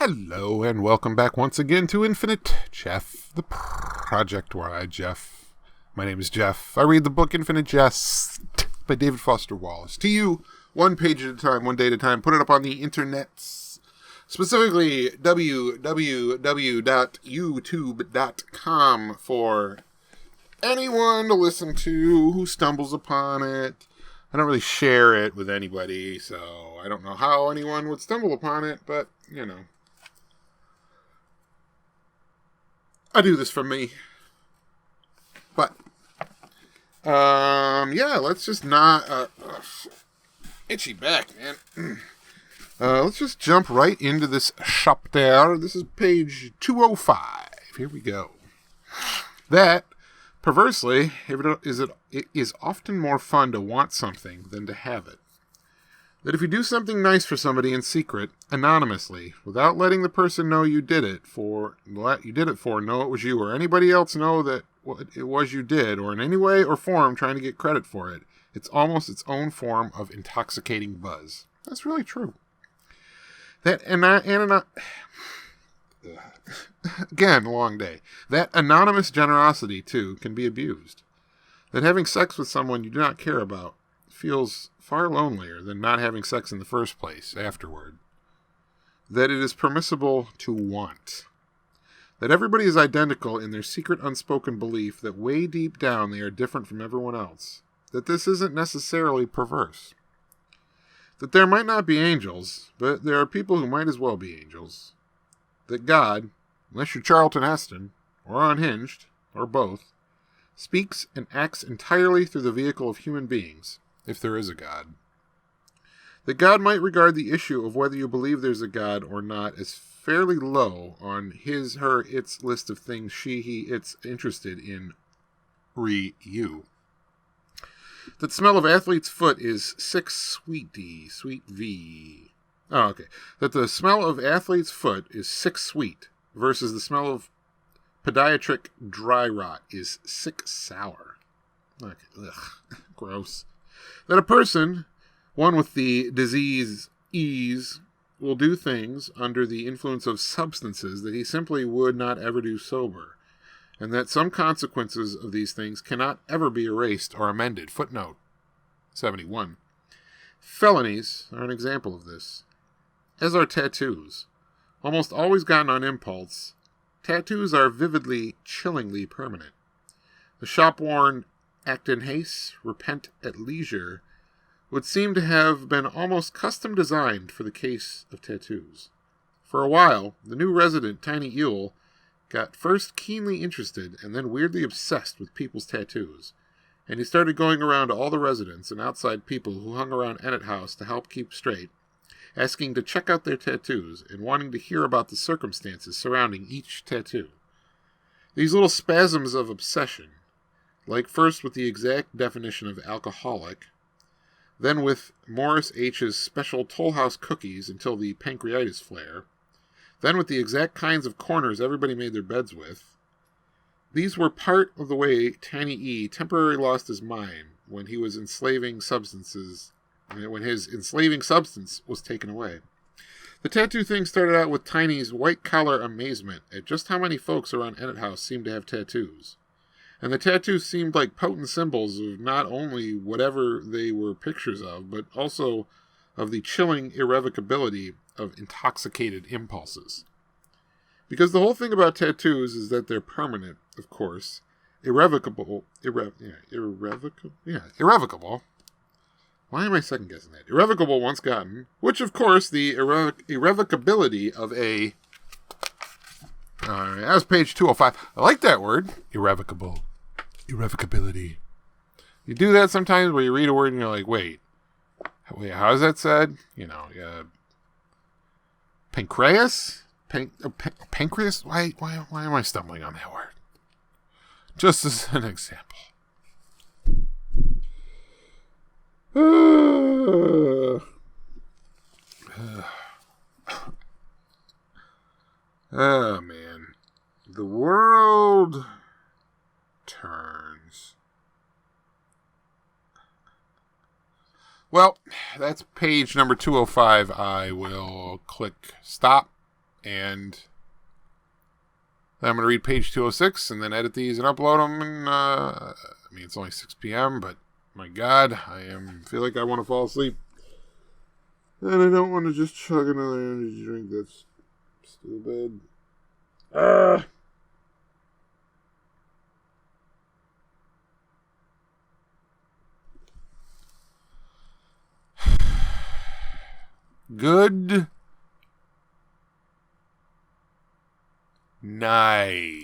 Hello and welcome back once again to Infinite Jeff, the project where I, Jeff, my name is Jeff. I read the book Infinite Jest by David Foster Wallace to you, one page at a time, one day at a time. Put it up on the internets, specifically www.youtube.com for anyone to listen to who stumbles upon it. I don't really share it with anybody, so I don't know how anyone would stumble upon it, but, you know. I do this for me. But, yeah, let's just not, itchy back, man. Let's just jump right into this shop there. This is page 205. Here we go. That, perversely, it is often more fun to want something than to have it. That if you do something nice for somebody in secret, anonymously, without letting the person know you did it for, know it was you, or anybody else know that what it was you did, or in any way or form trying to get credit for it, it's almost its own form of intoxicating buzz. That's really true. Again, long day. That anonymous generosity, too, can be abused. That having sex with someone you do not care about feels far lonelier than not having sex in the first place afterward. That it is permissible to want. That everybody is identical in their secret unspoken belief that way deep down they are different from everyone else. That this isn't necessarily perverse. That there might not be angels, but there are people who might as well be angels. That God, unless you're Charlton Heston, or Unhinged, or both, speaks and acts entirely through the vehicle of human beings, if there is a God. That God might regard the issue of whether you believe there's a God or not as fairly low on his, her, its list of things she, he, it's interested in you. That smell of athlete's foot is sweet V. Oh, okay. That the smell of athlete's foot is sweet versus the smell of pediatric dry rot is sour. Okay, ugh, gross. That a person, one with the disease ease, will do things under the influence of substances that he simply would not ever do sober, and that some consequences of these things cannot ever be erased or amended. Footnote 71. Felonies are an example of this, as are tattoos. Almost always gotten on impulse, tattoos are vividly, chillingly permanent. The shop-worn act in haste, repent at leisure, would seem to have been almost custom designed for the case of tattoos. For a while, the new resident, Tiny Ewell, got first keenly interested and then weirdly obsessed with people's tattoos, and he started going around to all the residents and outside people who hung around Ennet House to help keep straight, asking to check out their tattoos and wanting to hear about the circumstances surrounding each tattoo. These little spasms of obsession, like first with the exact definition of alcoholic, then with Morris H.'s special Toll House cookies until the pancreatitis flare, then with the exact kinds of corners everybody made their beds with, these were part of the way Tiny E temporarily lost his mind when his enslaving substance was taken away. The tattoo thing started out with Tiny's white-collar amazement at just how many folks around Ennet House seemed to have tattoos. And the tattoos seemed like potent symbols of not only whatever they were pictures of, but also of the chilling irrevocability of intoxicated impulses. Because the whole thing about tattoos is that they're permanent, of course, irrevocable. Why am I second guessing that? Irrevocable once gotten, which of course the irrevocability of a... that was page 205. I like that word, irrevocable. Irrevocability. You do that sometimes where you read a word and you're like, wait, how is that said? You know, pancreas? Pancreas? Why am I stumbling on that word? Just as an example. Oh, man. The world turns. Well, that's page number 205. I will click stop And then I'm going to read page 206 and then edit these and upload them. And, I mean, it's only 6 p.m., but my God, feel like I want to fall asleep. And I don't want to just chug another energy drink. That's stupid. Good night.